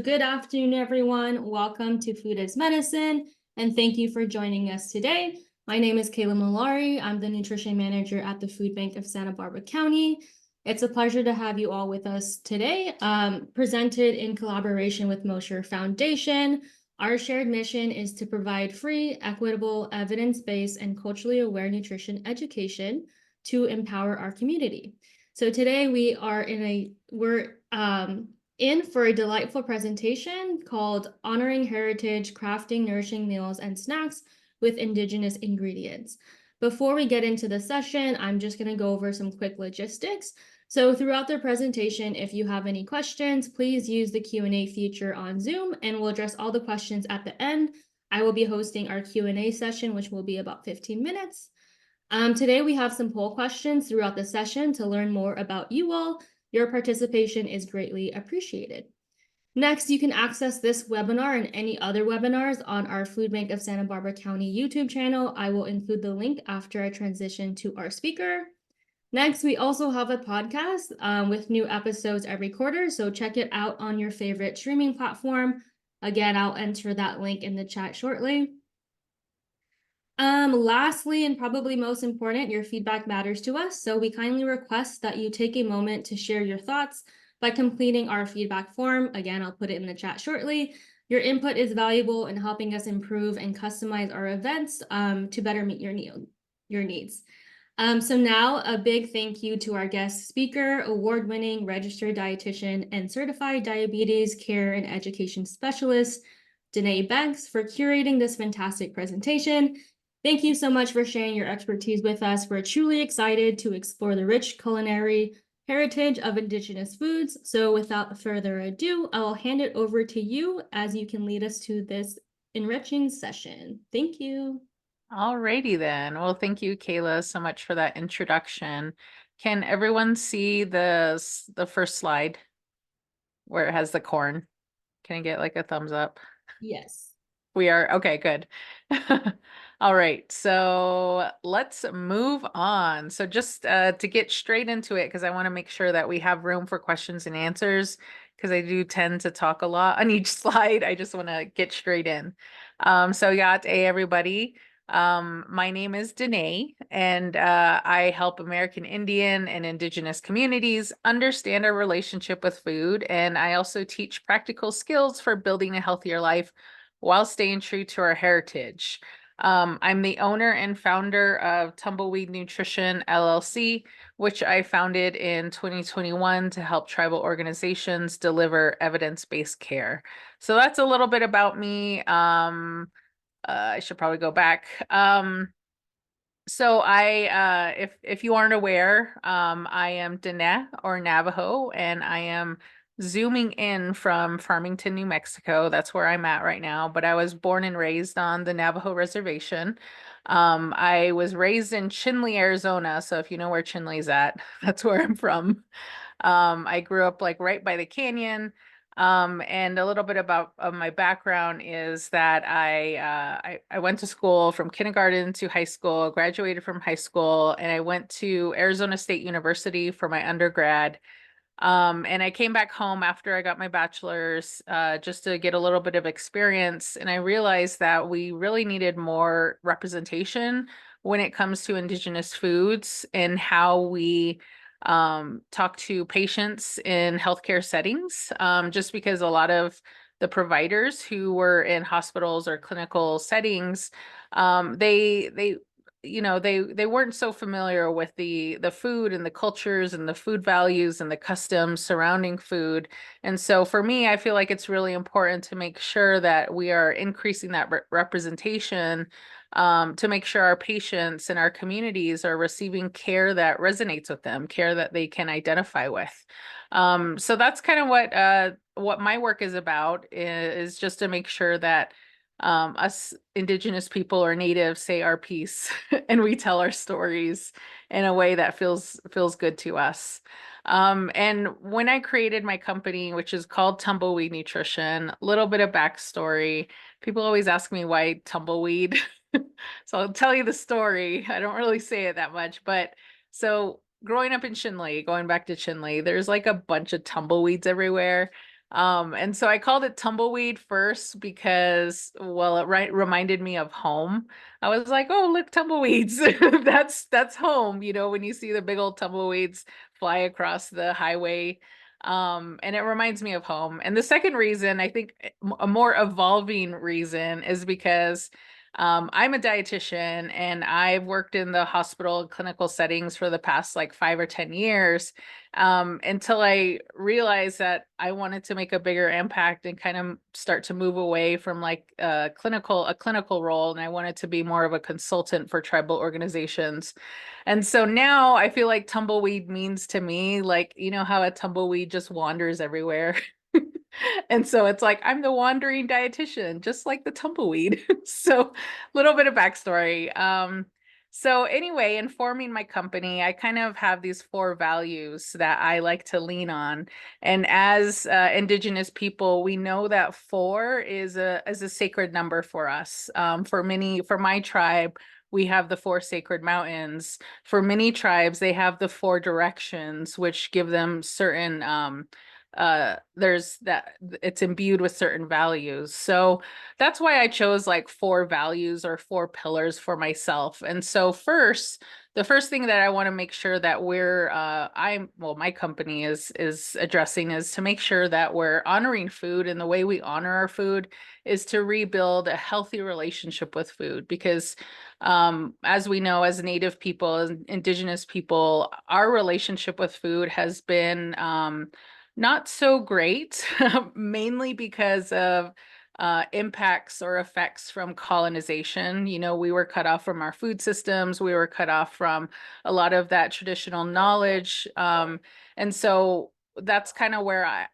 Good afternoon, everyone. Welcome to Food as Medicine, and thank you for joining us today. My name is Kayla Malari. I'm the nutrition manager at the Food Bank of Santa Barbara County. It's a pleasure to have you all with us today. Presented in collaboration with Mosher Foundation, our shared mission is to provide free, equitable, evidence-based, and culturally aware nutrition education to empower our community. So today we're in for a delightful presentation called Honoring Heritage, Crafting Nourishing Meals and Snacks with Indigenous Ingredients. Before we get into the session, I'm just going to go over some quick logistics. So throughout the presentation, if you have any questions, please use the Q&A feature on Zoom, and we'll address all the questions at the end. I will be hosting our Q&A session, which will be about 15 minutes. Today, we have some poll questions throughout the session to learn more about you all. Your participation is greatly appreciated. Next, you can access this webinar and any other webinars on our Food Bank of Santa Barbara County YouTube channel. I will include the link after I transition to our speaker. Next, we also have a podcast with new episodes every quarter, so check it out on your favorite streaming platform. Again, I'll enter that link in the chat shortly. Lastly, and probably most important, your feedback matters to us, so we kindly request that you take a moment to share your thoughts by completing our feedback form. Again, I'll put it in the chat shortly. Your input is valuable in helping us improve and customize our events to better meet your needs. So now a big thank you to our guest speaker, award-winning registered dietitian and certified diabetes care and education specialist, Denee Bex, for curating this fantastic presentation. Thank you so much for sharing your expertise with us. We're truly excited to explore the rich culinary heritage of Indigenous foods. So without further ado, I'll hand it over to you as you can lead us to this enriching session. Thank you. Alrighty then. Well, thank you, Kayla, so much for that introduction. Can everyone see the first slide where it has the corn? Can I get like a thumbs up? Yes. We are okay, good. All right, so let's move on. So just to get straight into it, because I want to make sure that we have room for questions and answers, because I do tend to talk a lot on each slide. I just want to get straight in. So Yat everybody. My name is Diné, and I help American Indian and Indigenous communities understand our relationship with food, and I also teach practical skills for building a healthier life while staying true to our heritage. I'm the owner and founder of Tumbleweed Nutrition LLC, which I founded in 2021 to help tribal organizations deliver evidence-based care. So that's a little bit about me. I should probably go back. So if you aren't aware, I am Diné or Navajo, and I am zooming in from Farmington, New Mexico. That's where I'm at right now, but I was born and raised on the Navajo reservation. I was raised in Chinle, Arizona. So if you know where Chinle's at, that's where I'm from. I grew up like right by the canyon. And a little bit about my background is that I went to school from kindergarten to high school, graduated from high school, and I went to Arizona State University for my undergrad. And I came back home after I got my bachelor's just to get a little bit of experience. And I realized that we really needed more representation when it comes to Indigenous foods and how we talk to patients in healthcare settings, just because a lot of the providers who were in hospitals or clinical settings, they they weren't so familiar with the food and the cultures and the food values and the customs surrounding food. And so for me, I feel like it's really important to make sure that we are increasing that representation, to make sure our patients and our communities are receiving care that resonates with them, care that they can identify with. So that's kind of what my work is about, is just to make sure that us Indigenous people or Natives say our piece and we tell our stories in a way that feels good to us. And when I created my company, which is called Tumbleweed Nutrition, a little bit of backstory. People always ask me why tumbleweed. So I'll tell you the story. I don't really say it that much, but so growing up in Chinle, going back to Chinle, there's like a bunch of tumbleweeds everywhere. And so I called it tumbleweed first because, well, it reminded me of home. I was like, oh, look, tumbleweeds. That's home, when you see the big old tumbleweeds fly across the highway. And it reminds me of home. And the second reason, I think a more evolving reason is because I'm a dietitian and I've worked in the hospital and clinical settings for the past like 5 or 10 years, until I realized that I wanted to make a bigger impact and kind of start to move away from like a clinical role, and I wanted to be more of a consultant for tribal organizations. And so now I feel like tumbleweed means to me, like, how a tumbleweed just wanders everywhere. And so it's like I'm the wandering dietitian, just like the tumbleweed. So a little bit of backstory. So anyway, in forming my company, I kind of have these 4 values that I like to lean on. And as Indigenous people, we know that 4 is a sacred number for us. For my tribe, we have the 4 sacred mountains. For many tribes, they have the 4 directions, which give them certain there's that it's imbued with certain values. So that's why I chose like 4 values or 4 pillars for myself. And so the first thing that I want to make sure that my company is addressing is to make sure that we're honoring food, and the way we honor our food is to rebuild a healthy relationship with food. Because as we know, as Native people and Indigenous people, our relationship with food has been not so great, mainly because of impacts or effects from colonization. We were cut off from our food systems. We were cut off from a lot of that traditional knowledge. And so that's kind of where I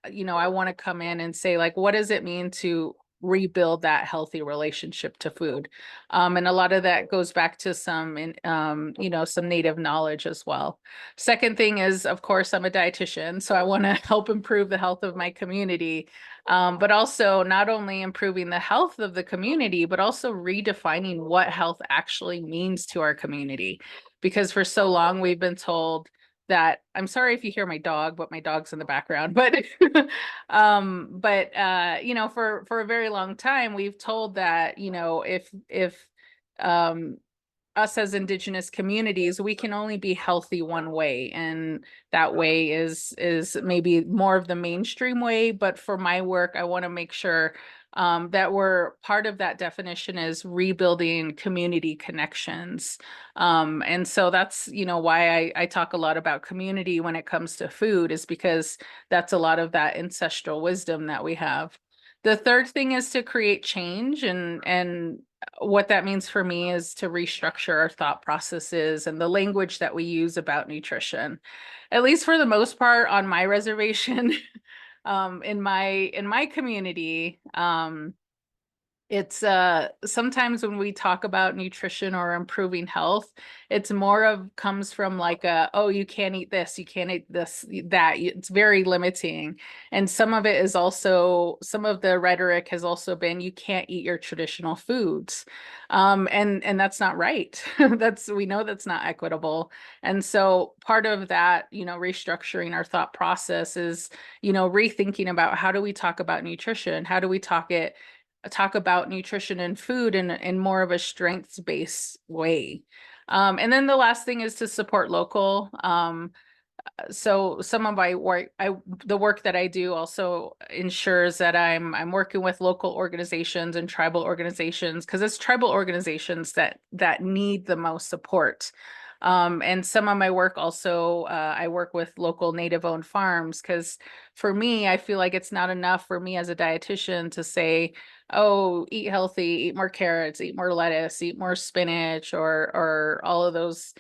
want to come in and say, like, what does it mean to rebuild that healthy relationship to food? And a lot of that goes back to some native knowledge as well. Second thing is, of course, I'm a dietitian, so I want to help improve the health of my community, but also not only improving the health of the community, but also redefining what health actually means to our community. Because for so long we've been told that, I'm sorry if you hear my dog, but my dog's in the background, but for a very long time we've told that, if um us as Indigenous communities, we can only be healthy one way, and that way is maybe more of the mainstream way. But for my work, I want to make sure that we're part of that definition is rebuilding community connections. And so that's why I talk a lot about community when it comes to food, is because that's a lot of that ancestral wisdom that we have. The third thing is to create change, and what that means for me is to restructure our thought processes and the language that we use about nutrition. At least for the most part on my reservation, in my community, it's sometimes when we talk about nutrition or improving health, it's more of comes from like oh, you can't eat this, you can't eat this, that. It's very limiting. And some of it is also, some of the rhetoric has also been, you can't eat your traditional foods. And that's not right. We know that's not equitable. And so part of that, restructuring our thought process is, rethinking about how do we talk about nutrition? How do we talk about nutrition and food in more of a strengths-based way. And then the last thing is to support local. So some of my work, the work that I do also ensures that I'm working with local organizations and tribal organizations, because it's tribal organizations that need the most support. And some of my work also, I work with local Native-owned farms, because for me, I feel like it's not enough for me as a dietitian to say, oh, eat healthy, eat more carrots, eat more lettuce, eat more spinach, or all of those,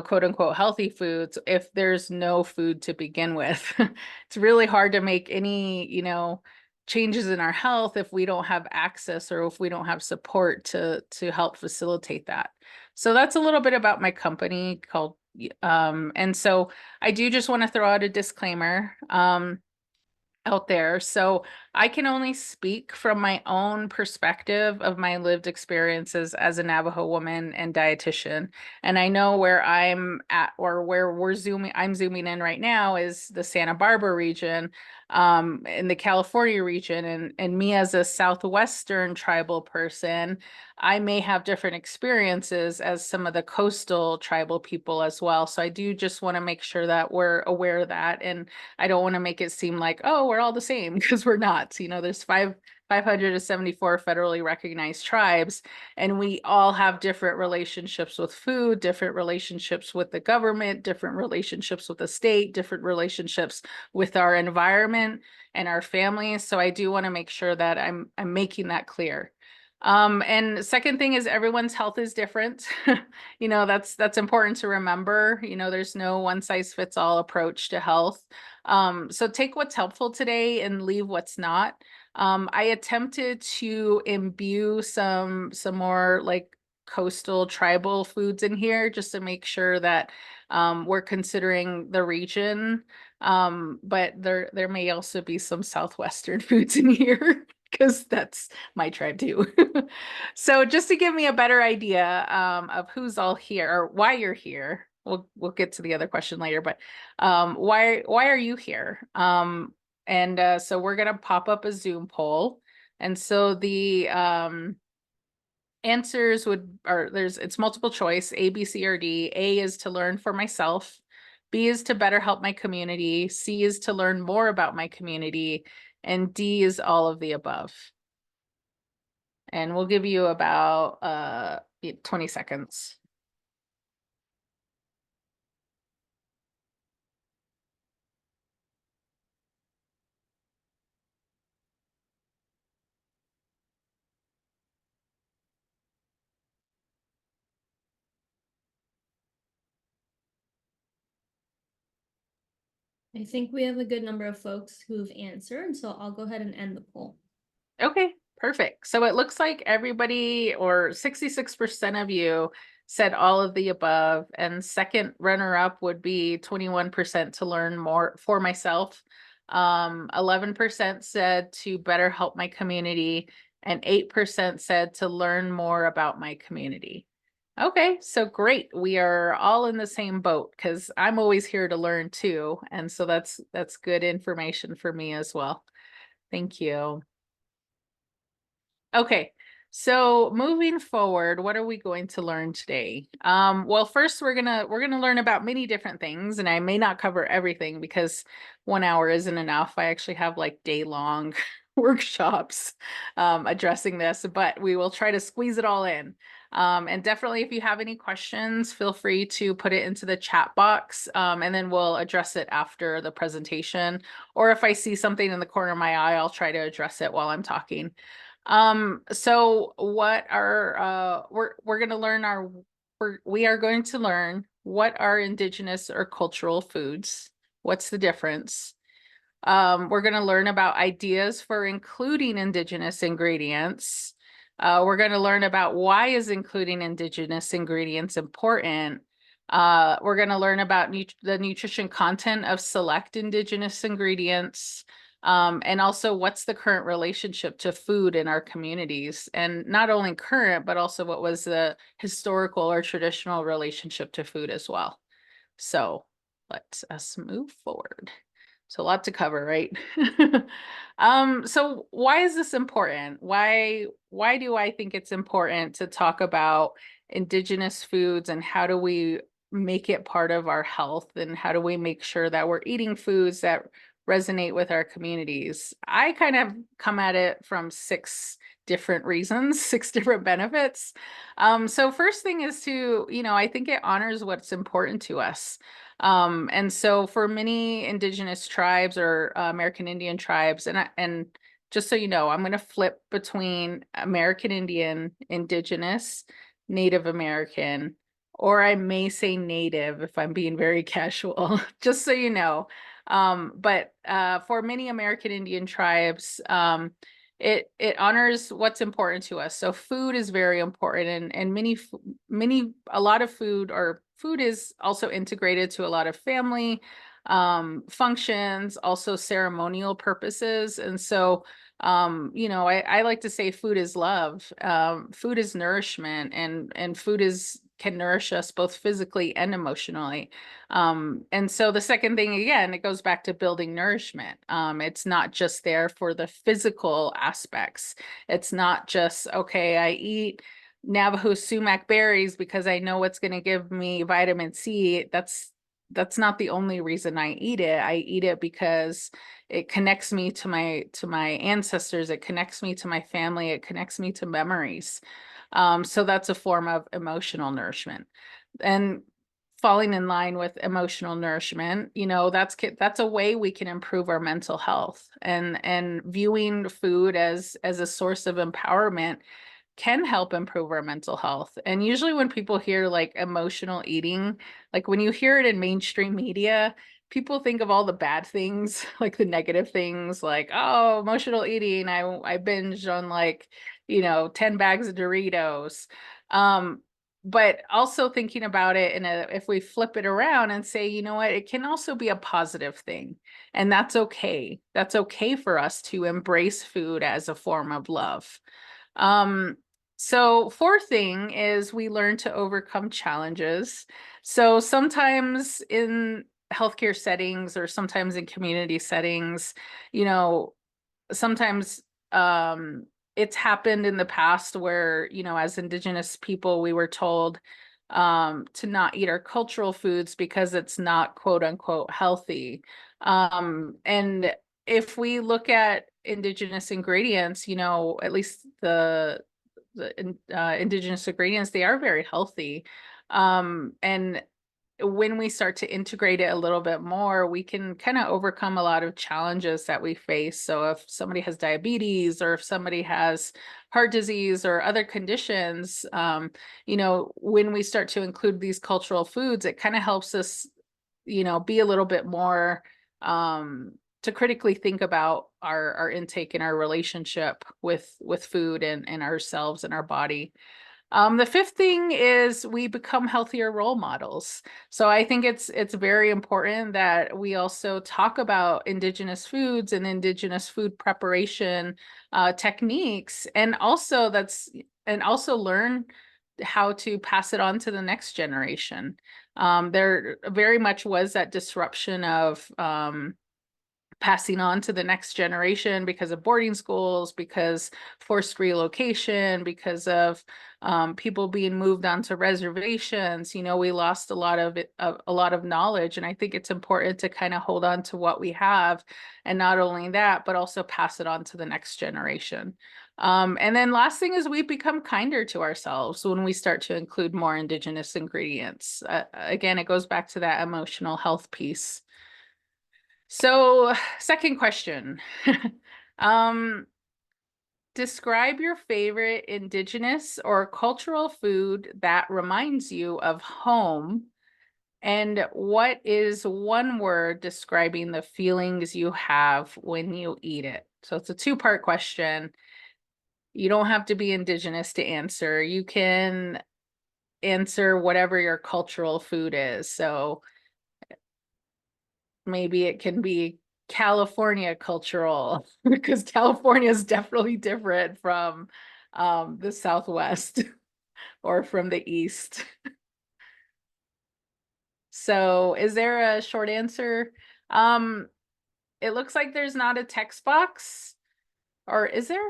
quote unquote healthy foods, if there's no food to begin with. It's really hard to make any, changes in our health if we don't have access or if we don't have support to help facilitate that. So that's a little bit about my company called, and so I do just want to throw out a disclaimer out there. So I can only speak from my own perspective of my lived experiences as a Navajo woman and dietitian. And I know where I'm at, or where I'm zooming in right now, is the Santa Barbara region, in the California region. And me as a Southwestern tribal person, I may have different experiences as some of the coastal tribal people as well. So I do just want to make sure that we're aware of that. And I don't want to make it seem like, oh, we're all the same, because we're not. You know, there's 574 federally recognized tribes, and we all have different relationships with food, different relationships with the government, different relationships with the state, different relationships with our environment and our families. So I do want to make sure that I'm making that clear. And second thing is, everyone's health is different. You know, that's important to remember. You know, there's no one size fits all approach to health. So take what's helpful today and leave what's not. I attempted to imbue some more like coastal tribal foods in here, just to make sure that we're considering the region. But there may also be some Southwestern foods in here, because that's my tribe too. So just to give me a better idea of who's all here, or why you're here. We'll get to the other question later, but why are you here? And so we're gonna pop up a Zoom poll. And so the answers it's multiple choice, A, B, C, or D. A is to learn for myself. B is to better help my community. C is to learn more about my community. And D is all of the above. And we'll give you about 20 seconds. I think we have a good number of folks who've answered, so I'll go ahead and end the poll. Okay, perfect. So it looks like everybody, or 66% of you, said all of the above. And second runner up would be 21% to learn more for myself. 11% said to better help my community, and 8% said to learn more about my community. Okay, so great. We are all in the same boat, because I'm always here to learn too. And so that's good information for me as well. Thank you. Okay, so moving forward, what are we going to learn today? Well, first we're gonna learn about many different things, and I may not cover everything because 1 hour isn't enough. I actually have like day-long workshops addressing this, but we will try to squeeze it all in. And definitely, if you have any questions, feel free to put it into the chat box, and then we'll address it after the presentation. Or if I see something in the corner of my eye, I'll try to address it while I'm talking. So what are we're going to learn we are going to learn what are indigenous or cultural foods. What's the difference? We're going to learn about ideas for including indigenous ingredients. We're going to learn about why is including indigenous ingredients important. We're going to learn about the nutrition content of select indigenous ingredients. And also, what's the current relationship to food in our communities? And not only current, but also what was the historical or traditional relationship to food as well. So let us move forward. So a lot to cover, right? So why is this important? Why do I think it's important to talk about indigenous foods, and how do we make it part of our health, and how do we make sure that we're eating foods that resonate with our communities? I kind of come at it from 6 different reasons, 6 different benefits. So first thing is I think it honors what's important to us. And so for many indigenous tribes, or American Indian tribes, and just so you know, I'm going to flip between American Indian, Indigenous, Native American, or I may say Native if I'm being very casual, just so you know. But for many American Indian tribes, it honors what's important to us. So food is very important, and a lot of food is also integrated to a lot of family functions, also ceremonial purposes. And so, I like to say food is love. Food is nourishment, and food can nourish us both physically and emotionally. And so the second thing, again, it goes back to building nourishment. It's not just there for the physical aspects. It's not just, okay, I eat Navajo sumac berries because I know it's going to give me vitamin C. That's not the only reason I eat it. I eat it because it connects me to my ancestors. It connects me to my family. It connects me to memories. So that's a form of emotional nourishment. And falling in line with emotional nourishment, that's a way we can improve our mental health, and viewing food as a source of empowerment can help improve our mental health. And usually when people hear like emotional eating, like when you hear it in mainstream media, people think of all the bad things, like the negative things, like, oh, emotional eating, I binged on like, 10 bags of Doritos. But also thinking about it if we flip it around and say, you know what, it can also be a positive thing. And that's okay. That's okay for us to embrace food as a form of love. So fourth thing is we learn to overcome challenges. So sometimes in healthcare settings or sometimes in community settings, sometimes it's happened in the past where, as Indigenous people, we were told to not eat our cultural foods because it's not quote unquote healthy. And if we look at Indigenous ingredients, at least the Indigenous ingredients, they are very healthy. And when we start to integrate it a little bit more, we can kind of overcome a lot of challenges that we face. So if somebody has diabetes, or if somebody has heart disease or other conditions, when we start to include these cultural foods, it kind of helps us, be a little bit more to critically think about our intake and our relationship with food and ourselves and our body. The fifth thing is we become healthier role models. So I think it's very important that we also talk about Indigenous foods and Indigenous food preparation techniques, and also learn how to pass it on to the next generation. There very much was that disruption of passing on to the next generation because of boarding schools, because forced relocation, because of people being moved onto reservations. We lost a lot of a lot of knowledge, and I think it's important to kind of hold on to what we have, and not only that, but also pass it on to the next generation. And then last thing is we become kinder to ourselves when we start to include more Indigenous ingredients. Again, it goes back to that emotional health piece. So, second question. um, Describe your favorite Indigenous or cultural food that reminds you of home, and what is one word describing the feelings you have when you eat it? So it's a two-part question. You don't have to be Indigenous to answer. You can answer whatever your cultural food is. So maybe it can be California cultural because California is definitely different from the Southwest or from the East. So is there a short answer? It looks like there's not a text box, or is there?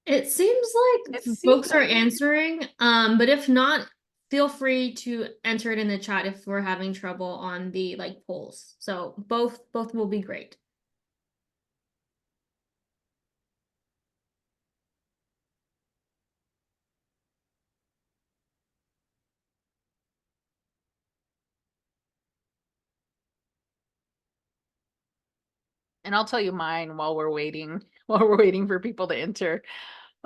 It seems like It seems folks are like answering, but if not, feel free to enter it in the chat if we're having trouble on the like polls. So both will be great. and I'll tell you mine while we're waiting, while we're waiting for people to enter.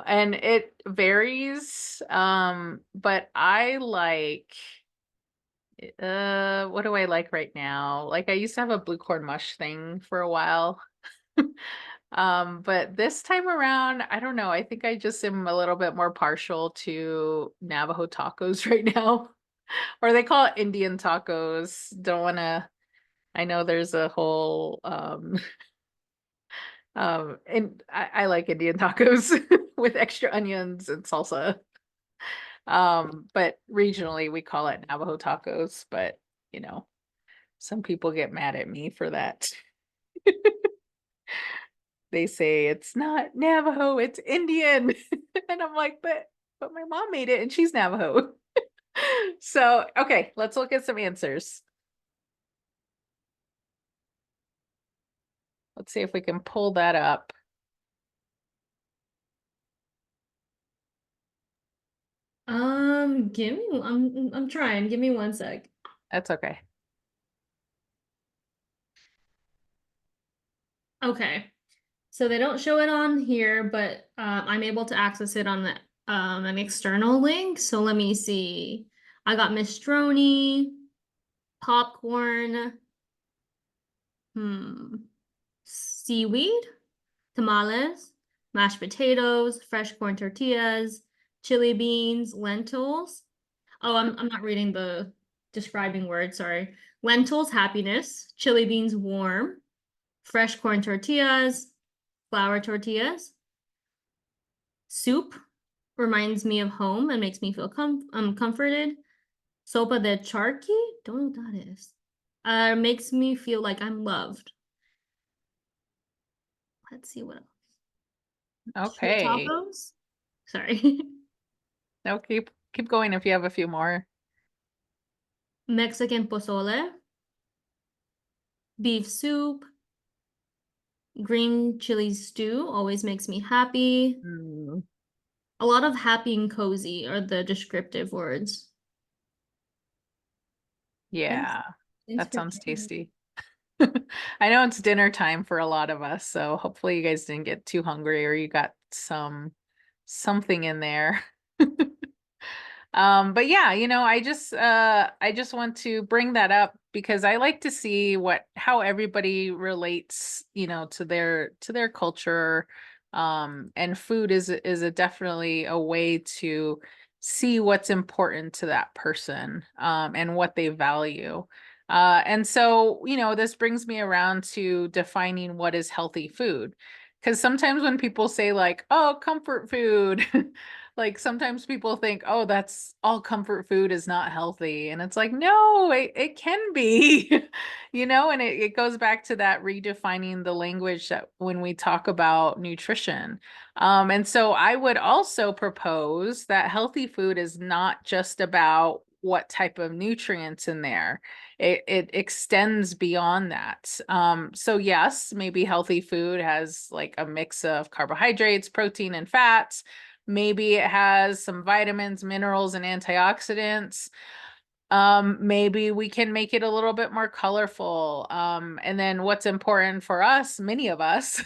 And it varies, but I like what do I like right now? Like I used to have a blue corn mush thing for a while. But this time around, I don't know. I think I just am a little bit more partial to Navajo tacos right now. Or they call it Indian tacos. Don't want to I know there's a whole and I like Indian tacos with extra onions and salsa. But regionally we call it Navajo tacos, but you know, some people get mad at me for that. They say it's not Navajo, it's Indian. And I'm like, but my mom made it and she's Navajo. So, okay, let's look at some answers. Let's see if we can pull that up. I'm trying. Give me one sec. That's okay. Okay. So they don't show it on here, but I'm able to access it on the an external link. So let me see. I got minestrone, popcorn, seaweed, tamales, mashed potatoes, fresh corn tortillas, chili beans, lentils. Oh, I'm not reading the describing word, sorry. Lentils, happiness, chili beans, warm, fresh corn tortillas, flour tortillas. Soup reminds me of home and makes me feel comforted. Sopa de charqui, don't know what that is. Makes me feel like I'm loved. Let's see what else. Shrimp Okay. tacos. Sorry. No, keep going if you have a few more. Mexican pozole, beef soup, green chili stew always makes me happy. Mm, A lot of happy and cozy are the descriptive words. Thanks. yeah, Thanks that for sounds sharing. tasty. I know it's dinner time for a lot of us, so hopefully you guys didn't get too hungry or you got something in there. But yeah, I just want to bring that up because I like to see how everybody relates, to their culture. And food is a definitely a way to see what's important to that person, and what they value. And so, this brings me around to defining what is healthy food. Because sometimes when people say like, oh, comfort food, like sometimes people think, oh, that's all comfort food is not healthy. And it's like, no, it can be, and it goes back to that redefining the language that when we talk about nutrition. And so I would also propose that healthy food is not just about what type of nutrients in there. It extends beyond that. So yes, maybe healthy food has like a mix of carbohydrates, protein, and fats. Maybe it has some vitamins, minerals, and antioxidants. Maybe we can make it a little bit more colorful. And then what's important for us, many of us,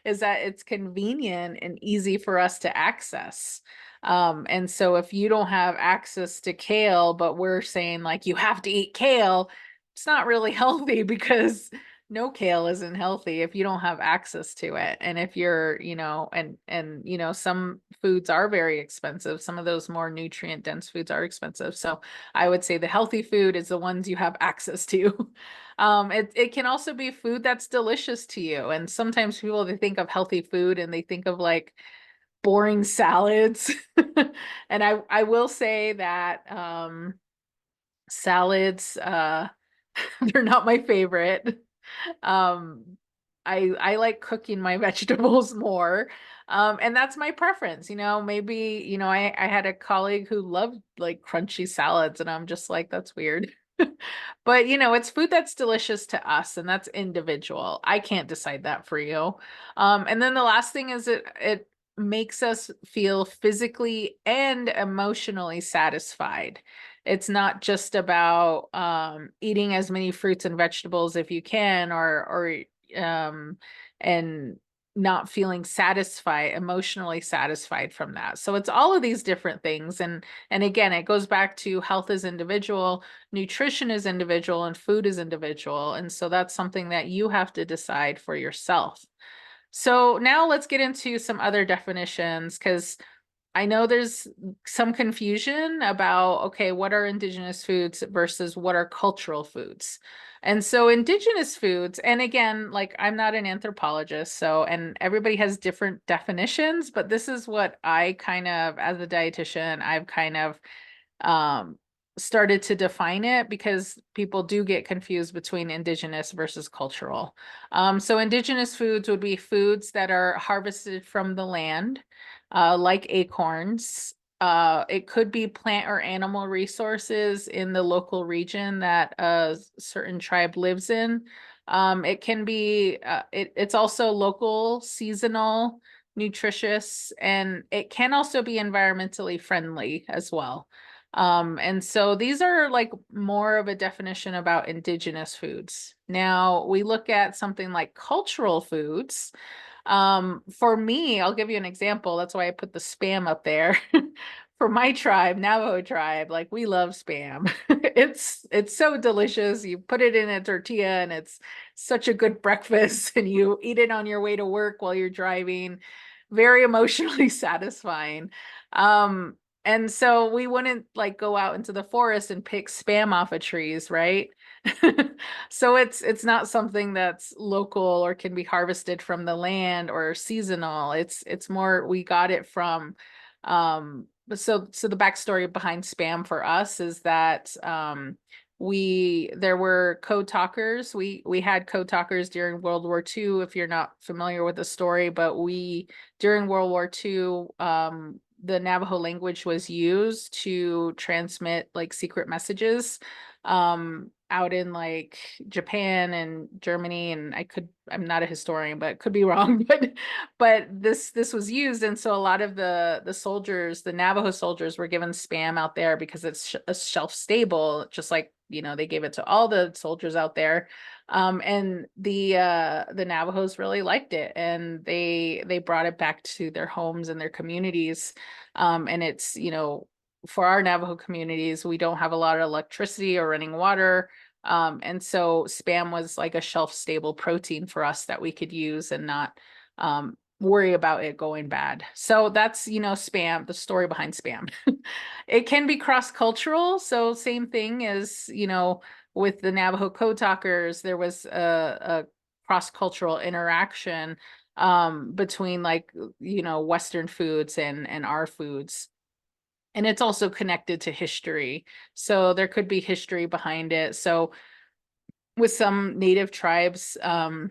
is that it's convenient and easy for us to access. And so if you don't have access to kale, but we're saying like you have to eat kale, it's not really healthy because no kale isn't healthy if you don't have access to it. And if you're, some foods are very expensive. Some of those more nutrient dense foods are expensive. So I would say the healthy food is the ones you have access to. It can also be food that's delicious to you. And sometimes people, they think of healthy food and they think of like boring salads. And I will say that salads, they're not my favorite. Um, I like cooking my vegetables more. And that's my preference, maybe, I had a colleague who loved like crunchy salads and I'm just like, that's weird. But it's food that's delicious to us and that's individual. I can't decide that for you. And then the last thing is it makes us feel physically and emotionally satisfied. It's not just about eating as many fruits and vegetables if you can, or and not feeling satisfied, emotionally satisfied from that. So it's all of these different things. And again, it goes back to health is individual, nutrition is individual, and food is individual. And so that's something that you have to decide for yourself. So now let's get into some other definitions because I know there's some confusion about, okay, what are indigenous foods versus what are cultural foods? And so indigenous foods, and again, like I'm not an anthropologist, so, and everybody has different definitions, but this is what I kind of, as a dietitian, I've kind of um, started to define it because people do get confused between indigenous versus cultural. So indigenous foods would be foods that are harvested from the land, like acorns. It could be plant or animal resources in the local region that a certain tribe lives in. It can be, it's also local, seasonal, nutritious, and it can also be environmentally friendly as well. And so these are like more of a definition about indigenous foods. Now we look at something like cultural foods. For me, I'll give you an example. That's why I put the spam up there. For my tribe, Navajo tribe, like we love spam. It's so delicious. You put it in a tortilla and it's such a good breakfast and you eat it on your way to work while you're driving. Very emotionally satisfying. Um, and so we wouldn't like go out into the forest and pick spam off of trees, right? So it's not something that's local or can be harvested from the land or seasonal. It's more we got it from so the backstory behind spam for us is that there were code talkers. We had code talkers during World War II, if you're not familiar with the story, but we during World War II, the Navajo language was used to transmit like secret messages out in like Japan and Germany, and I'm not a historian, but could be wrong, but this was used, and so a lot of the soldiers, the Navajo soldiers, were given spam out there because it's shelf stable, just like they gave it to all the soldiers out there. And the Navajos really liked it, and they brought it back to their homes and their communities. And it's for our Navajo communities, we don't have a lot of electricity or running water. And so spam was like a shelf stable protein for us that we could use and not worry about it going bad. So that's, spam, the story behind spam. It can be cross-cultural. So same thing as, with the Navajo code talkers, there was a cross-cultural interaction between like, Western foods and our foods. And it's also connected to history. So there could be history behind it. So with some native tribes, some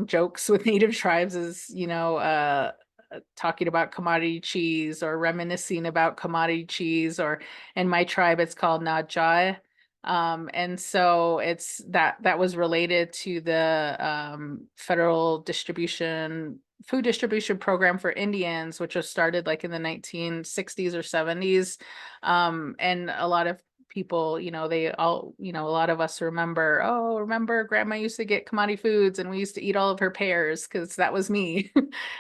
jokes with native tribes is, talking about commodity cheese or reminiscing about commodity cheese, or in my tribe, it's called Najai. And so it's that was related to the federal food distribution program for Indians, which was started like in the 1960s or 70s. And a lot of people, they all, a lot of us remember grandma used to get commodity foods and we used to eat all of her pears because that was me.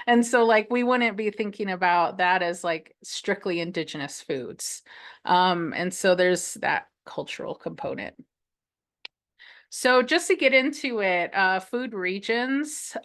And so like we wouldn't be thinking about that as like strictly indigenous foods. And so there's that cultural component. So just to get into it, food regions,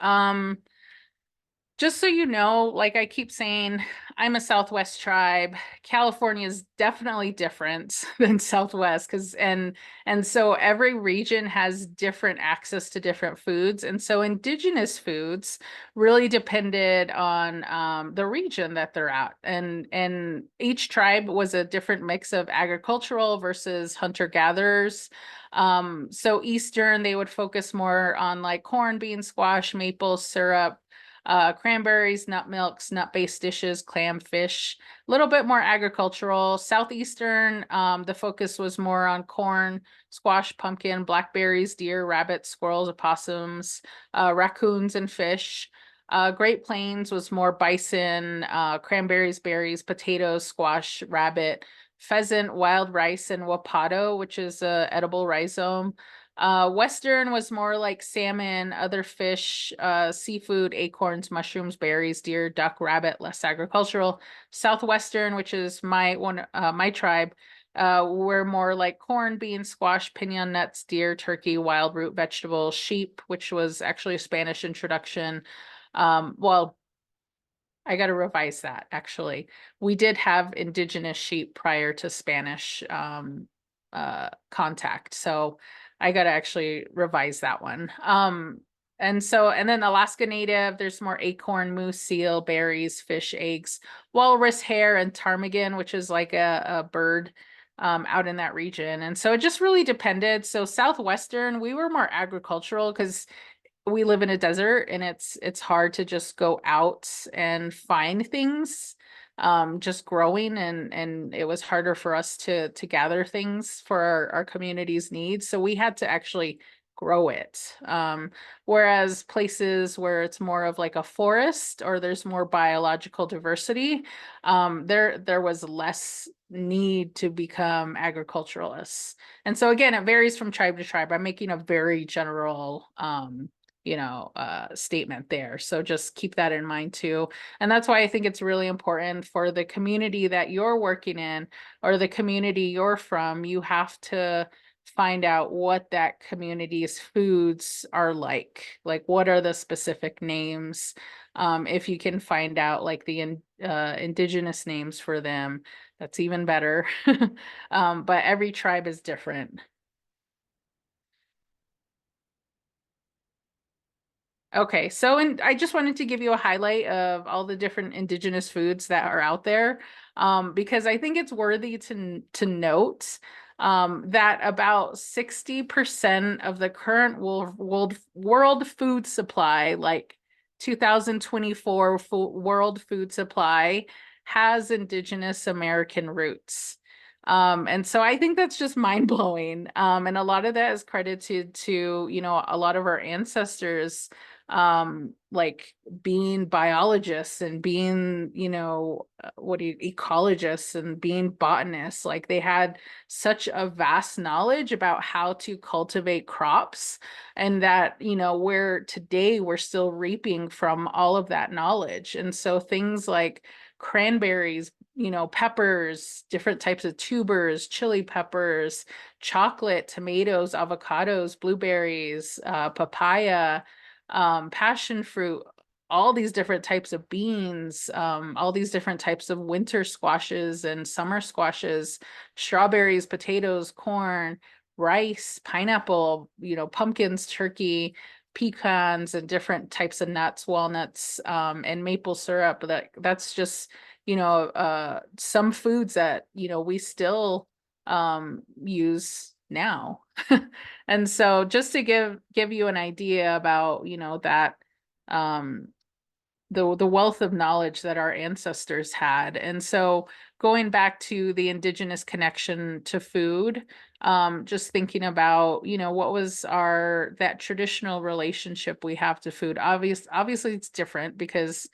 just so you know, like I keep saying, I'm a Southwest tribe. California is definitely different than Southwest and so every region has different access to different foods. And so indigenous foods really depended on the region that they're at. And each tribe was a different mix of agricultural versus hunter-gatherers. So Eastern, they would focus more on like corn, bean, squash, maple syrup, cranberries, nut milks, nut-based dishes, clam, fish, a little bit more agricultural. Southeastern, the focus was more on corn, squash, pumpkin, blackberries, deer, rabbits, squirrels, opossums, raccoons, and fish. Great Plains was more bison, cranberries, berries, potatoes, squash, rabbit, pheasant, wild rice, and wapato, which is a edible rhizome. Western was more like salmon, other fish, seafood, acorns, mushrooms, berries, deer, duck, rabbit, less agricultural. Southwestern, which is my tribe, were more like corn, beans, squash, pinon nuts, deer, turkey, wild root vegetables, sheep, which was actually a Spanish introduction. Well, I got to revise that actually. We did have indigenous sheep prior to Spanish contact. So I got to actually revise that one. And then Alaska Native, there's more acorn, moose, seal, berries, fish, eggs, walrus hair, and ptarmigan, which is like a bird out in that region. And so it just really depended. So Southwestern, we were more agricultural because we live in a desert and it's hard to just go out and find things just growing, and it was harder for us to gather things for our community's needs, so we had to actually grow it. Whereas places where it's more of like a forest or there's more biological diversity, there was less need to become agriculturalists. And so again, it varies from tribe to tribe. I'm making a very general statement there. So just keep that in mind too. And that's why I think it's really important for the community that you're working in or the community you're from. You have to find out what that community's foods are like what are the specific names. If you can find out like the indigenous names for them, that's even better. But every tribe is different. Okay, so and I just wanted to give you a highlight of all the different indigenous foods that are out there, because I think it's worthy to note that about 60% of the current world food supply, like 2024 world food supply, has indigenous American roots. And so I think that's just mind blowing. And a lot of that is credited to, a lot of our ancestors like being biologists and being ecologists and being botanists. Like they had such a vast knowledge about how to cultivate crops, and that where today we're still reaping from all of that knowledge. And so things like cranberries, peppers, different types of tubers, chili peppers, chocolate, tomatoes, avocados, blueberries, papaya, passion fruit, all these different types of beans, all these different types of winter squashes and summer squashes, strawberries, potatoes, corn, rice, pineapple, pumpkins, turkey, pecans, and different types of nuts, walnuts, and maple syrup. That's just, some foods that, we still use now. And so just to give you an idea about, that um the wealth of knowledge that our ancestors had. And so going back to the indigenous connection to food, just thinking about, what was that traditional relationship we have to food. Obviously it's different because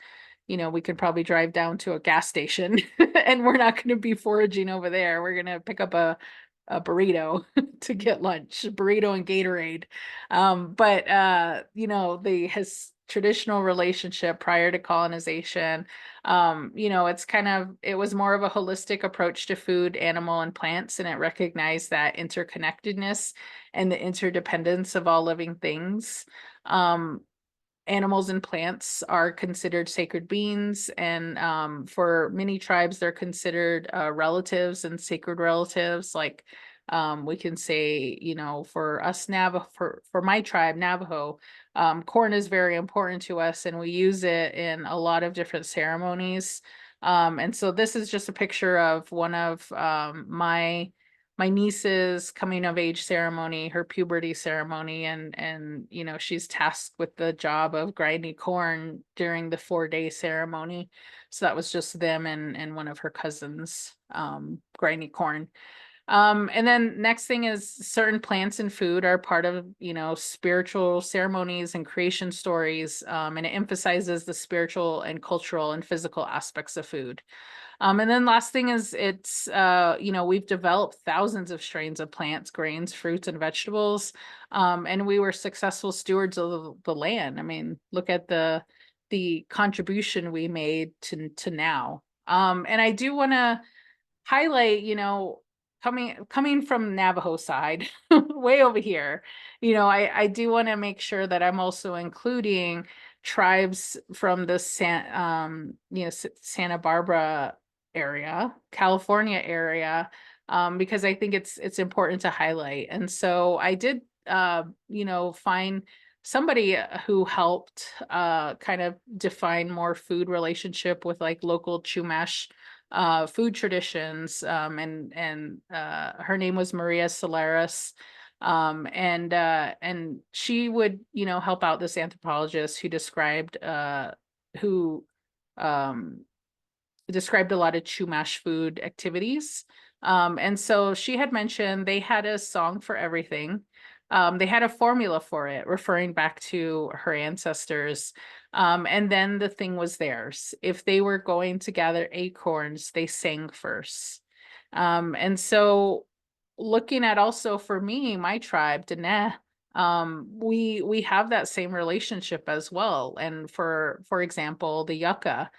we could probably drive down to a gas station and we're not going to be foraging over there. We're going to pick up a burrito to get lunch, burrito and Gatorade. But the his traditional relationship prior to colonization, it was more of a holistic approach to food, animal, and plants, and it recognized that interconnectedness and the interdependence of all living things. Animals and plants are considered sacred beings, and for many tribes, they're considered relatives and sacred relatives. Like we can say, for us Navajo, for my tribe, Navajo, corn is very important to us, and we use it in a lot of different ceremonies. And so this is just a picture of one of my niece's coming of age ceremony, her puberty ceremony, and she's tasked with the job of grinding corn during the 4-day ceremony. So that was just them and one of her cousins grinding corn. And then next thing is certain plants and food are part of, spiritual ceremonies and creation stories. And it emphasizes the spiritual and cultural and physical aspects of food. And then last thing is we've developed thousands of strains of plants, grains, fruits, and vegetables. And we were successful stewards of the land. I mean, look at the contribution we made to now. And I do want to highlight, coming from Navajo side, way over here, I do want to make sure that I'm also including tribes from the Santa Barbara area, California area, because I think it's important to highlight. And so I did, find somebody who helped kind of define more food relationship with like local Chumash food traditions. And her name was Maria Solares. And she would, help out this anthropologist who um described a lot of Chumash food activities. And so she had mentioned they had a song for everything. They had a formula for it, referring back to her ancestors. And then the thing was theirs. If they were going to gather acorns, they sang first. And so looking at also for me, my tribe, Diné, we have that same relationship as well. And for example, the yucca.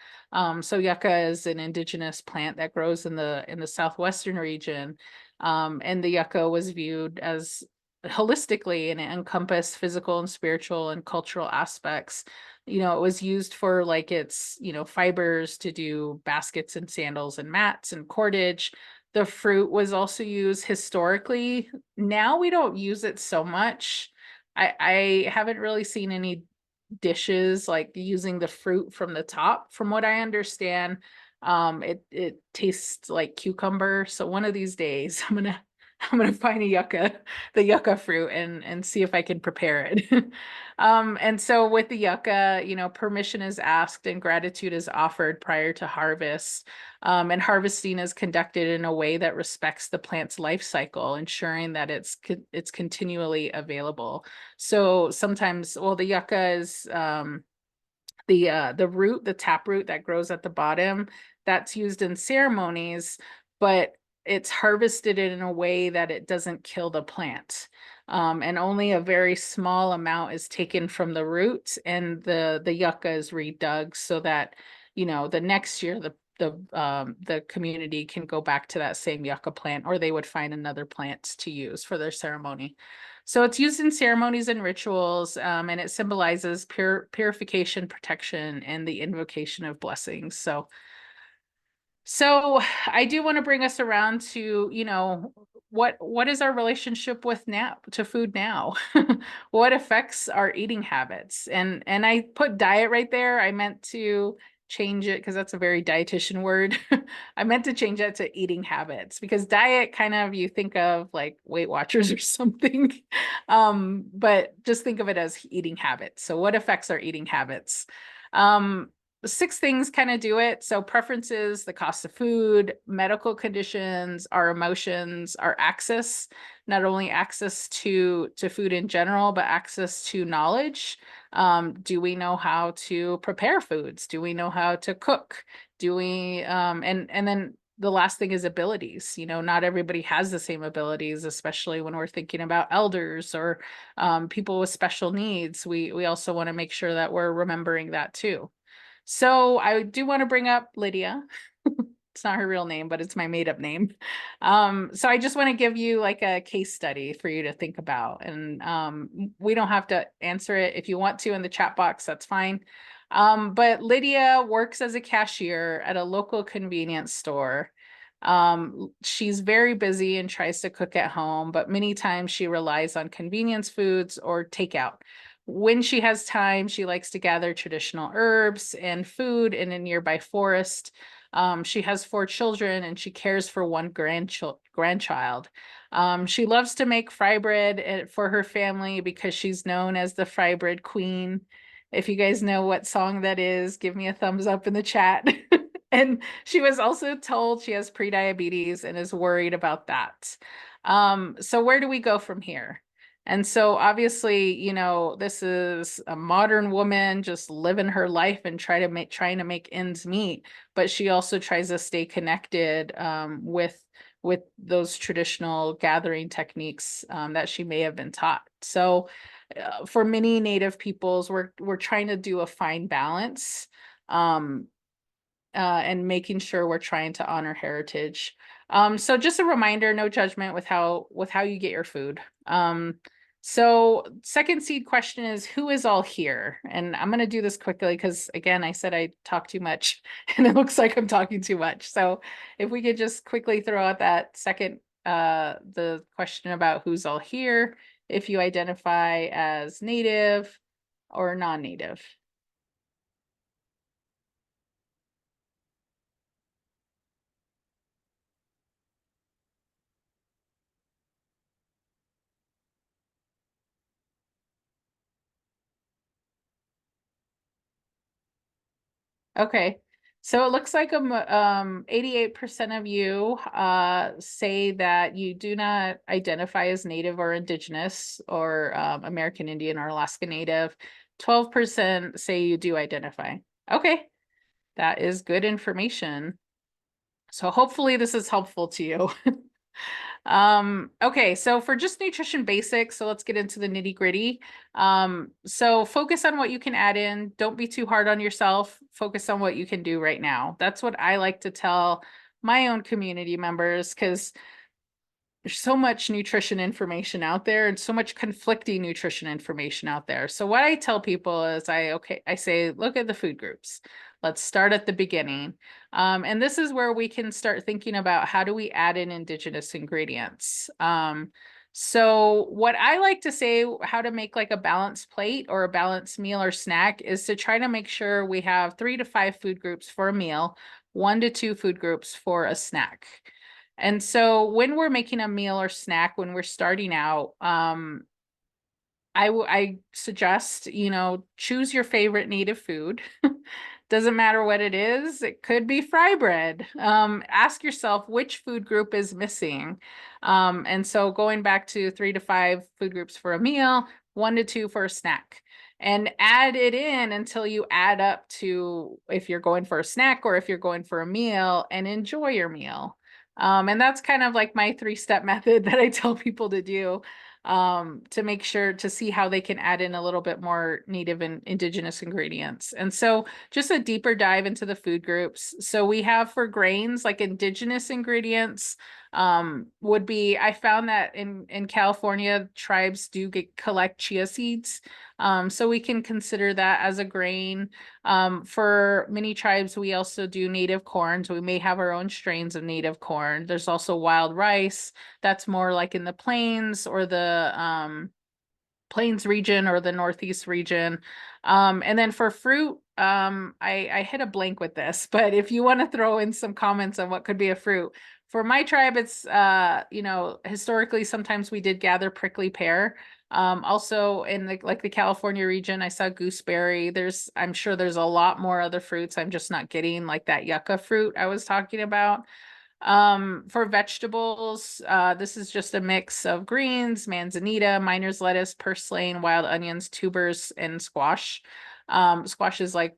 So yucca is an indigenous plant that grows in the southwestern region. And the yucca was viewed as holistically, and it encompassed physical and spiritual and cultural aspects. It was used for like its, fibers to do baskets and sandals and mats and cordage. The fruit was also used historically. Now we don't use it so much. I haven't really seen any dishes like using the fruit from the top. From what I understand, it tastes like cucumber. So one of these days I'm gonna find the yucca fruit, and see if I can prepare it. And so with the yucca, permission is asked and gratitude is offered prior to harvest. And harvesting is conducted in a way that respects the plant's life cycle, ensuring that it's continually available. So sometimes, well, the yucca is the root, the tap root that grows at the bottom, that's used in ceremonies, but it's harvested in a way that it doesn't kill the plant. And only a very small amount is taken from the root, and the yucca is redug so that, the next year the community can go back to that same yucca plant, or they would find another plant to use for their ceremony. So it's used in ceremonies and rituals, and it symbolizes purification, protection, and the invocation of blessings. So I do want to bring us around to, what is our relationship to food now? What affects our eating habits? And I put diet right there. I meant to change it because that's a very dietitian word. I meant to change that to eating habits, because diet kind of, you think of like Weight Watchers or something. But just think of it as eating habits. So what affects our eating habits? 6 things kind of do it. So preferences, the cost of food, medical conditions, our emotions, our access, not only access to food in general, but access to knowledge. Do we know how to prepare foods? Do we know how to cook? Do we, and then the last thing is abilities. Not everybody has the same abilities, especially when we're thinking about elders or people with special needs. We also want to make sure that we're remembering that too. So I do want to bring up Lydia. It's not her real name, but it's my made up name. So I just want to give you like a case study for you to think about. And we don't have to answer it. If you want to in the chat box, that's fine. But Lydia works as a cashier at a local convenience store. She's very busy and tries to cook at home, but many times she relies on convenience foods or takeout. When she has time, she likes to gather traditional herbs and food in a nearby forest. She has 4 children and she cares for one grandchild. She loves to make fry bread for her family because she's known as the fry bread queen. If you guys know what song that is, give me a thumbs up in the chat. And she was also told she has prediabetes and is worried about that. So where do we go from here? And so obviously, this is a modern woman just living her life and trying to make ends meet, but she also tries to stay connected with those traditional gathering techniques that she may have been taught. So for many Native peoples, we're trying to do a fine balance, and making sure we're trying to honor heritage. So just a reminder, no judgment with how you get your food. So second seed question is, who is all here? And I'm going to do this quickly because, again, I said I talk too much and it looks like I'm talking too much. So if we could just quickly throw out that second, the question about who's all here, if you identify as native or non-native. Okay, so it looks like 88% of you say that you do not identify as Native or Indigenous or American Indian or Alaska Native. 12% say you do identify. Okay, that is good information. So hopefully this is helpful to you. Okay, so for just nutrition basics, so let's get into the nitty-gritty. So focus on what you can add in. Don't be too hard on yourself. Focus on what you can do right now. That's what I like to tell my own community members, because there's so much nutrition information out there and so much conflicting nutrition information out there. So what I tell people is I say, look at the food groups. Let's start at the beginning. And this is where we can start thinking about how do we add in indigenous ingredients. So what I like to say, how to make like a balanced plate or a balanced meal or snack is to try to make sure we have 3 to 5 food groups for a meal, 1 to 2 food groups for a snack. And so when we're making a meal or snack, when we're starting out, I suggest, choose your favorite native food. Doesn't matter what it is. It could be fry bread. Ask yourself which food group is missing. And so going back to 3 to 5 food groups for a meal, 1 to 2 for a snack. And add it in until you add up to if you're going for a snack or if you're going for a meal, and enjoy your meal. And that's kind of like my 3-step method that I tell people to do, to make sure to see how they can add in a little bit more native and indigenous ingredients. And so just a deeper dive into the food groups. So we have for grains, like indigenous ingredients, would be, I found that in California, tribes do collect chia seeds. So we can consider that as a grain. For many tribes, we also do native corn. So we may have our own strains of native corn. There's also wild rice. That's more like in the plains or the plains region or the Northeast region. And then for fruit, I hit a blank with this, but if you want to throw in some comments on what could be a fruit. For my tribe, it's, historically, sometimes we did gather prickly pear. Also in the California region, I saw gooseberry. I'm sure there's a lot more other fruits. I'm just not getting like that yucca fruit I was talking about. For vegetables, this is just a mix of greens, manzanita, miner's lettuce, purslane, wild onions, tubers, and squash. Squash is like,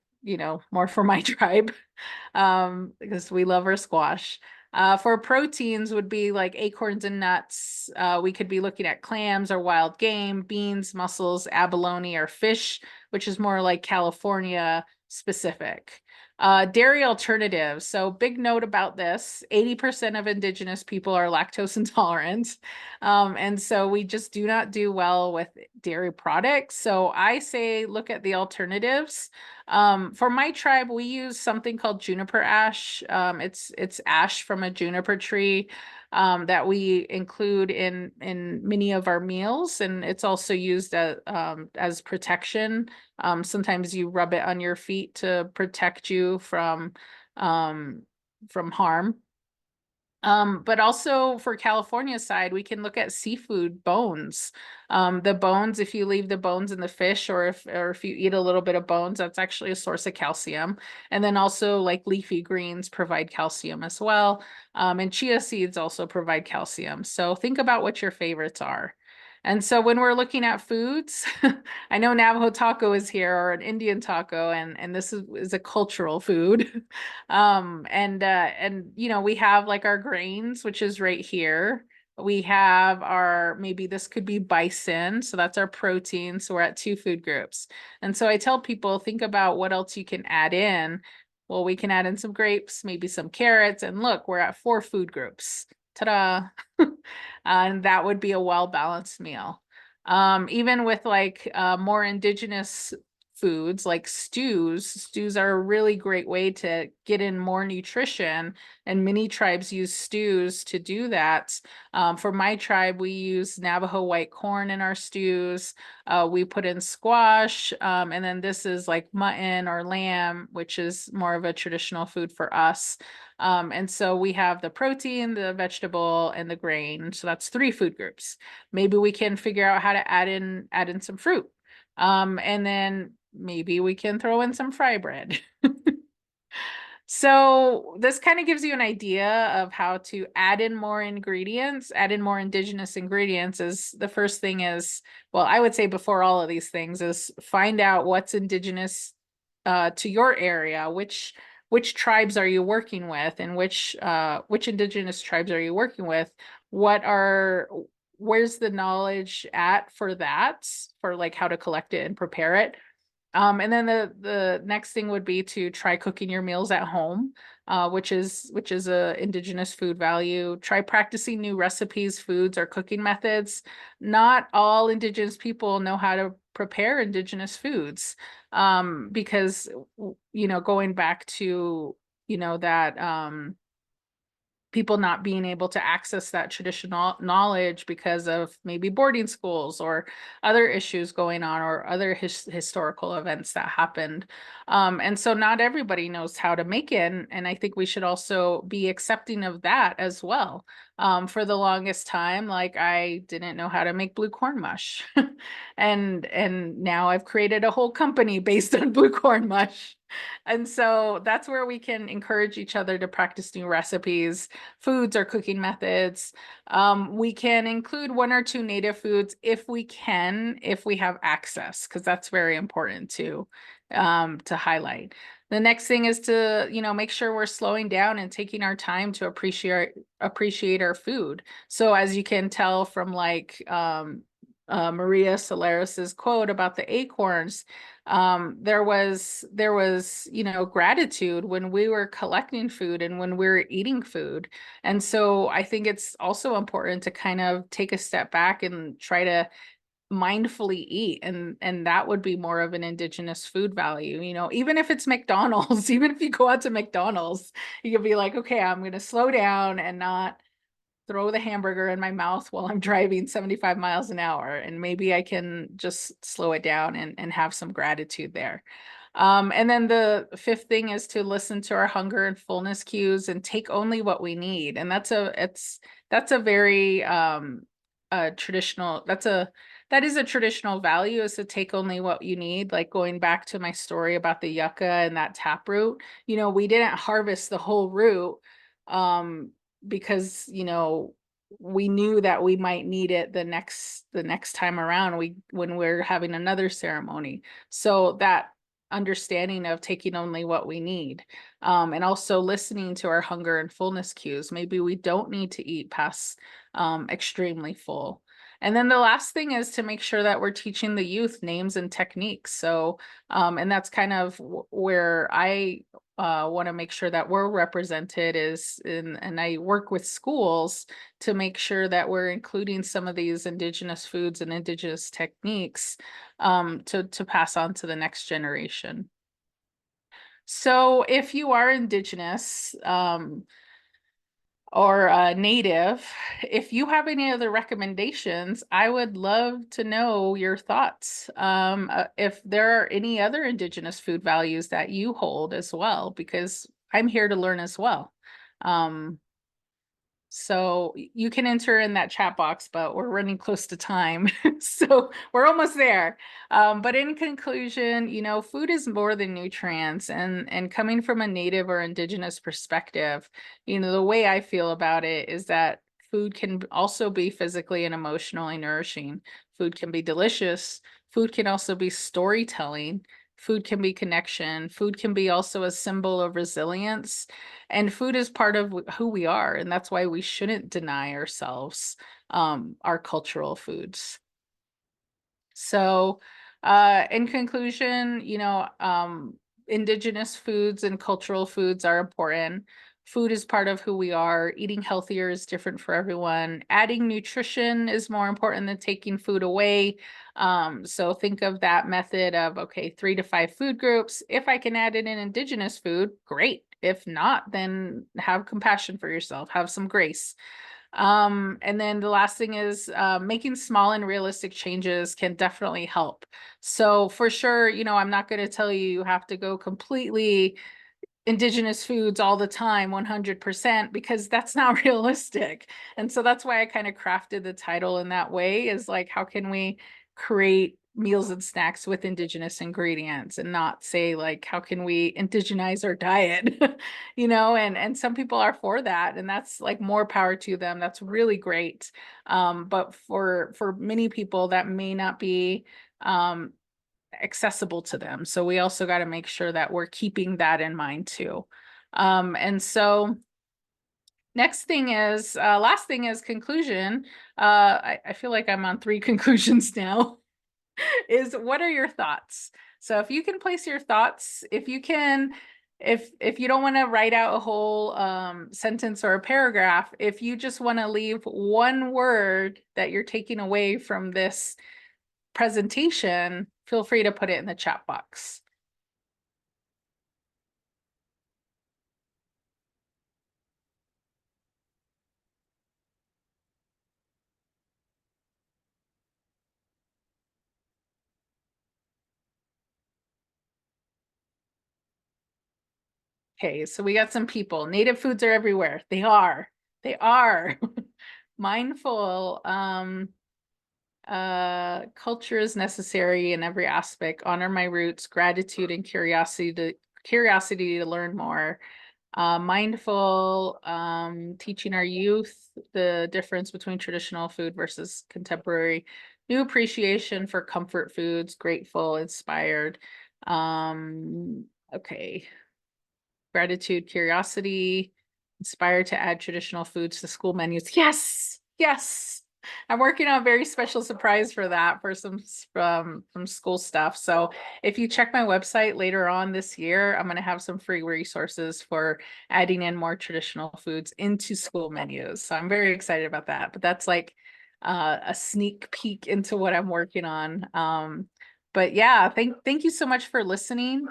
more for my tribe, because we love our squash. For proteins would be like acorns and nuts. We could be looking at clams or wild game, beans, mussels, abalone, or fish, which is more like California specific. Dairy alternatives. So big note about this, 80% of indigenous people are lactose intolerant. And so we just do not do well with dairy products. So I say, look at the alternatives. For my tribe, we use something called juniper ash. It's ash from a juniper tree, that we include in many of our meals, and it's also used as protection. Sometimes you rub it on your feet to protect you from harm. But also for California side, we can look at seafood bones. The bones, if you leave the bones in the fish, or if you eat a little bit of bones, that's actually a source of calcium. And then also like leafy greens provide calcium as well. And chia seeds also provide calcium. So think about what your favorites are. And so when we're looking at foods, I know Navajo taco is here, or an Indian taco, and this is a cultural food. And we have like our grains, which is right here. We have maybe this could be bison, so that's our protein. So we're at 2 food groups. And so I tell people, think about what else you can add in. Well, we can add in some grapes, maybe some carrots, and look, we're at 4 food groups. Ta-da! And that would be a well-balanced meal. Even with like more indigenous foods like stews are a really great way to get in more nutrition, and many tribes use stews to do that. For my tribe, we use Navajo white corn in our stews. We put in squash, and then this is like mutton or lamb, which is more of a traditional food for us. And so we have the protein, the vegetable, and the grain. So that's 3 food groups. Maybe we can figure out how to add in some fruit. And then maybe we can throw in some fry bread. So this kind of gives you an idea of how to add in more ingredients, add in more indigenous ingredients. Is the first thing is, well, I would say before all of these things is find out what's indigenous to your area, which tribes are you working with, and which indigenous tribes are you working with? Where's the knowledge at for that, for like how to collect it and prepare it? And then the next thing would be to try cooking your meals at home, which is a indigenous food value. Try practicing new recipes, foods, or cooking methods. Not all indigenous people know how to prepare indigenous foods, because going back to that people not being able to access that traditional knowledge because of maybe boarding schools or other issues going on, or other historical events that happened. And so not everybody knows how to make it. And I think we should also be accepting of that as well. For the longest time, like I didn't know how to make blue corn mush. And now I've created a whole company based on blue corn mush. And so that's where we can encourage each other to practice new recipes, foods, or cooking methods. We can include 1 or 2 native foods if we can, if we have access, because that's very important to highlight. The next thing is to, make sure we're slowing down and taking our time to appreciate our food. So as you can tell from like Maria Solaris's quote about the acorns, there was gratitude when we were collecting food and when we were eating food. And so I think it's also important to kind of take a step back and try to mindfully eat, and that would be more of an indigenous food value. Even if it's McDonald's, even if you go out to McDonald's, you can be like, okay, I'm going to slow down and not throw the hamburger in my mouth while I'm driving 75 miles an hour. And maybe I can just slow it down and have some gratitude there. And then the 5th thing is to listen to our hunger and fullness cues and take only what we need. And that's a very traditional, that is a traditional value, is to take only what you need. Like going back to my story about the yucca and that tap root, we didn't harvest the whole root, because we knew that we might need it the next time around, when we're having another ceremony. So that understanding of taking only what we need, and also listening to our hunger and fullness cues. Maybe we don't need to eat past extremely full. And then the last thing is to make sure that we're teaching the youth names and techniques. So and that's kind of where I want to make sure that we're represented, and I work with schools to make sure that we're including some of these indigenous foods and indigenous techniques, to pass on to the next generation. So if you are indigenous, or native, if you have any other recommendations, I would love to know your thoughts. If there are any other indigenous food values that you hold as well, because I'm here to learn as well. So you can enter in that chat box, but we're running close to time. So we're almost there. But in conclusion, food is more than nutrients, and coming from a native or indigenous perspective, the way I feel about it is that food can also be physically and emotionally nourishing. Food can be delicious. Food can also be storytelling. Food can be connection. Food can be also a symbol of resilience. And food is part of who we are. And that's why we shouldn't deny ourselves our cultural foods. So in conclusion, indigenous foods and cultural foods are important. Food is part of who we are. Eating healthier is different for everyone. Adding nutrition is more important than taking food away. So think of that method of, okay, 3 to 5 food groups. If I can add in an indigenous food, great. If not, then have compassion for yourself, have some grace. And then the last thing is making small and realistic changes can definitely help. So for sure, I'm not going to tell you you have to go completely indigenous foods all the time 100% because that's not realistic. And so that's why I kind of crafted the title in that way, is like, how can we create meals and snacks with indigenous ingredients, and not say like, how can we indigenize our diet? And some people are for that, and that's like more power to them. That's really great. But for many people that may not be accessible to them. So we also got to make sure that we're keeping that in mind too. And so last thing is conclusion. I feel like I'm on 3 conclusions now. Is what are your thoughts? So if you can place your thoughts, if you don't want to write out a whole sentence or a paragraph, if you just want to leave one word that you're taking away from this presentation, feel free to put it in the chat box. Okay, so we got some people. Native foods are everywhere. They are. They are. Mindful. Culture is necessary in every aspect. Honor my roots, gratitude and curiosity to learn more. Mindful, teaching our youth the difference between traditional food versus contemporary. New appreciation for comfort foods, grateful, inspired. Okay. Gratitude, curiosity, inspired to add traditional foods to school menus. Yes, yes. I'm working on a very special surprise for that, for some from school stuff. So if you check my website later on this year, I'm going to have some free resources for adding in more traditional foods into school menus. So I'm very excited about that. But that's like a sneak peek into what I'm working on. But yeah, thank you so much for listening.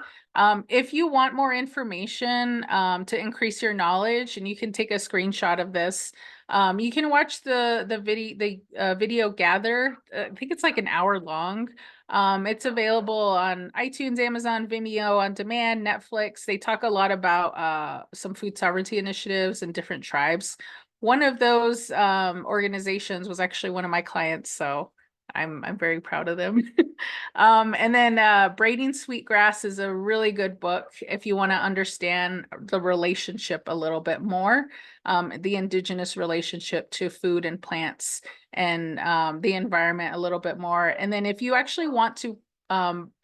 If you want more information to increase your knowledge, and you can take a screenshot of this, you can watch the video gather. I think it's like an hour long. It's available on iTunes, Amazon, Vimeo, on demand, Netflix. They talk a lot about some food sovereignty initiatives in different tribes. One of those organizations was actually one of my clients, so I'm very proud of them. And then Braiding Sweetgrass is a really good book if you want to understand the relationship a little bit more, the indigenous relationship to food and plants, and the environment a little bit more. And then if you actually want to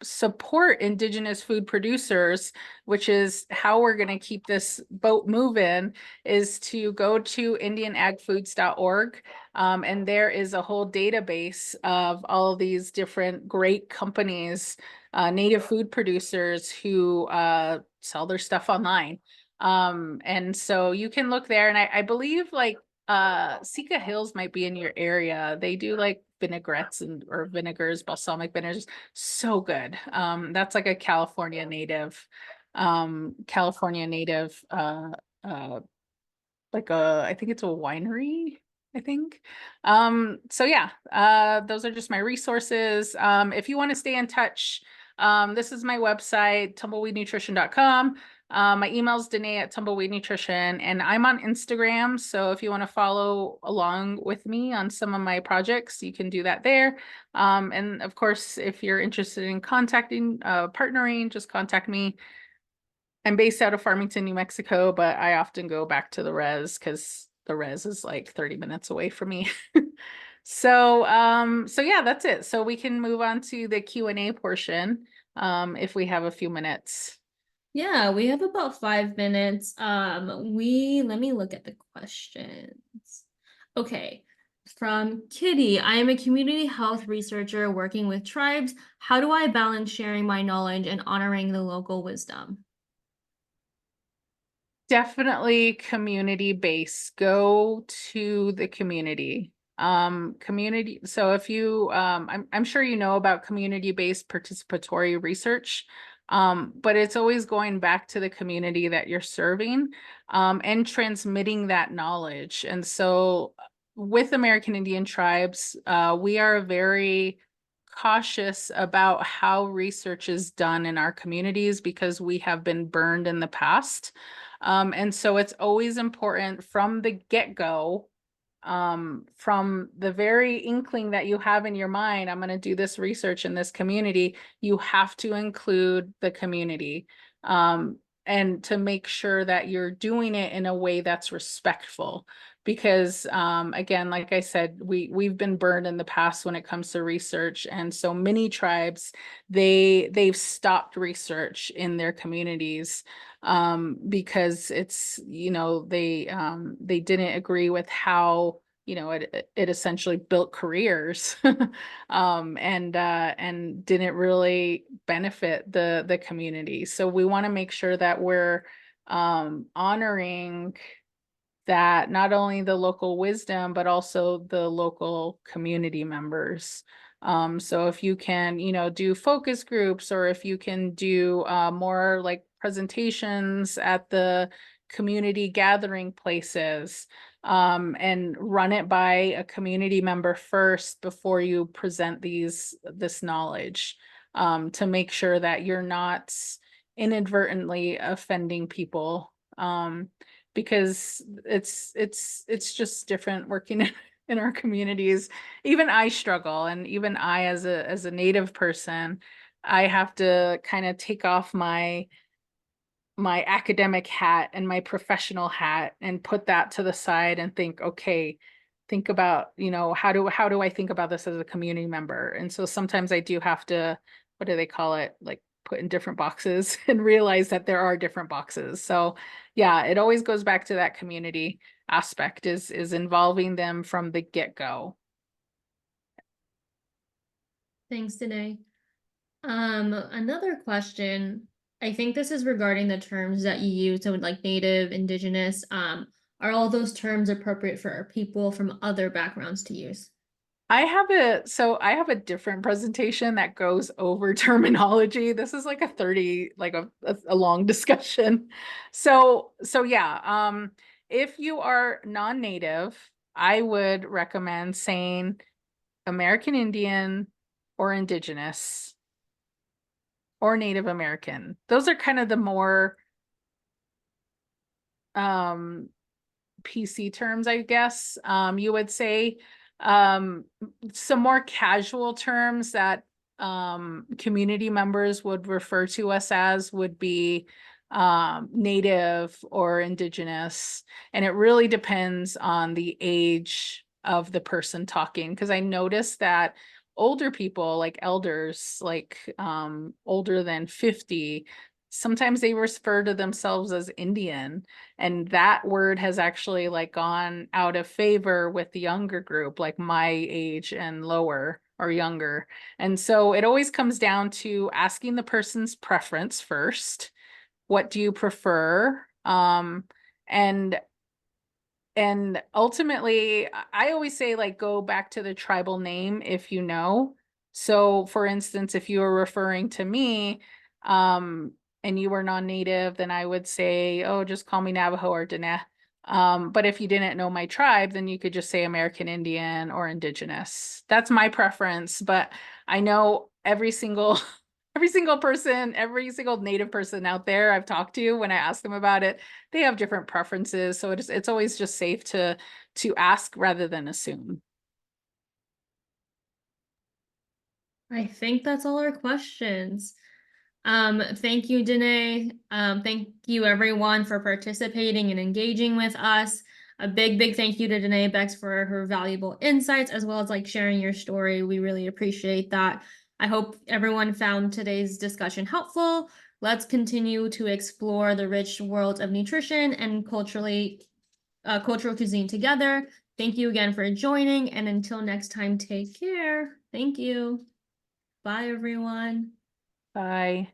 support indigenous food producers, which is how we're going to keep this boat moving, is to go to indianagfoods.org. And there is a whole database of all of these different great companies, native food producers who sell their stuff online. And so you can look there, and I believe like Sika Hills might be in your area. They do like vinaigrettes or vinegars, balsamic vinegars. So good. That's like a California native like I think it's a winery, I think. So yeah, those are just my resources. If you want to stay in touch, this is my website, tumbleweednutrition.com. My email is Denee at Tumbleweed Nutrition, and I'm on Instagram. So if you want to follow along with me on some of my projects, you can do that there. And of course, if you're interested in partnering, just contact me. I'm based out of Farmington, New Mexico, but I often go back to the res because the res is like 30 minutes away from me. So yeah, that's it. So we can move on to the Q&A portion if we have a few minutes. Yeah, we have about 5 minutes. Let me look at the questions. Okay. From Kitty, I am a community health researcher working with tribes. How do I balance sharing my knowledge and honoring the local wisdom? Definitely community based. Go to the community. Community. So if you, I'm sure you know about community-based participatory research, but it's always going back to the community that you're serving, and transmitting that knowledge. And so with American Indian tribes, we are very cautious about how research is done in our communities because we have been burned in the past. And so it's always important from the get-go, from the very inkling that you have in your mind, I'm going to do this research in this community, you have to include the community, and to make sure that you're doing it in a way that's respectful. Because again, like I said, we've been burned in the past when it comes to research, and so many tribes they've stopped research in their communities, because it's, they didn't agree with how, it essentially built careers, and didn't really benefit the community. So we want to make sure that we're honoring that, not only the local wisdom, but also the local community members. So if you can, do focus groups, or if you can do more like presentations at the community gathering places, and run it by a community member first before you present this knowledge, to make sure that you're not inadvertently offending people. Because it's just different working in our communities. Even I struggle, and even I, as a Native person, I have to kind of take off my academic hat and my professional hat and put that to the side and think, okay, think about, how do I think about this as a community member? And so sometimes I do have to, what do they call it? Like put in different boxes and realize that there are different boxes. So yeah, it always goes back to that community aspect, is involving them from the get-go. Thanks, Dene. Another question. I think this is regarding the terms that you use, so like Native, Indigenous. Are all those terms appropriate for our people from other backgrounds to use? I have a different presentation that goes over terminology. This is like a 30, like a long discussion. So yeah, if you are non-native, I would recommend saying American Indian or Indigenous or Native American. Those are kind of the more um PC terms, I guess. You would say some more casual terms that community members would refer to us as would be Native or Indigenous. And it really depends on the age of the person talking, because I noticed that older people, like elders, like older than 50, sometimes they refer to themselves as Indian, and that word has actually like gone out of favor with the younger group, like my age and lower or younger. And so it always comes down to asking the person's preference first. What do you prefer? And ultimately, I always say, like, go back to the tribal name if you know. So for instance, if you were referring to me, and you were non-native, then I would say, oh, just call me Navajo or Diné. But if you didn't know my tribe, then you could just say American Indian or Indigenous. That's my preference, but I know every single every single person, every single Native person out there I've talked to, when I ask them about it, they have different preferences. So it's always just safe to ask rather than assume. I think that's all our questions. Thank you, Danae. Thank you everyone for participating and engaging with us. A big thank you to Denee Bex for her valuable insights, as well as like sharing your story. We really appreciate that. I hope everyone found today's discussion helpful. Let's continue to explore the rich world of nutrition and cultural cuisine together. Thank you again for joining, and until next time, take care. Thank you. Bye, everyone. Bye.